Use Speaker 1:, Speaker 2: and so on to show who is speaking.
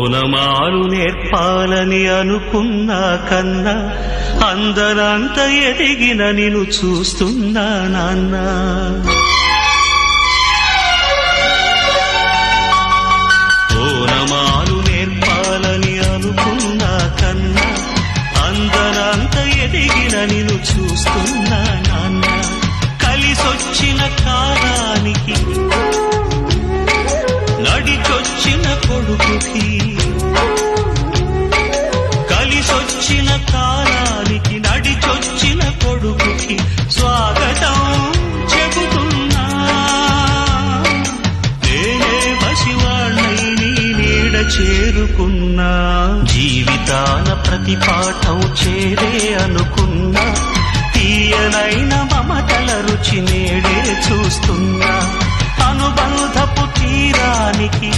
Speaker 1: ఓనమాలు నేర్పాలని అనుకున్నా కన్నా అందరంత ఎదిగిన నిన్ను చూస్తున్నా నాన్న. ఓనమాలు నేర్పాలని అనుకున్నా కన్నా అందరంత ఎదిగిన నిన్ను చూస్తున్నా నాన్న. కలిసొచ్చిన కాలానికి నడిచొచ్చిన కొడుకుకి, కలిసొచ్చిన కాలానికి నడిచొచ్చిన కొడుకుకి స్వాగతం చెబుతున్నా. నేనే పసివాణ్ణై నీ నీడ చేరుకున్నా. జీవితాన ప్రతి పాఠం చేరే అనుకున్నా. తీయనైన మమతల రుచి నేడే చూస్తున్నా. అనుబంధపు తీరానికి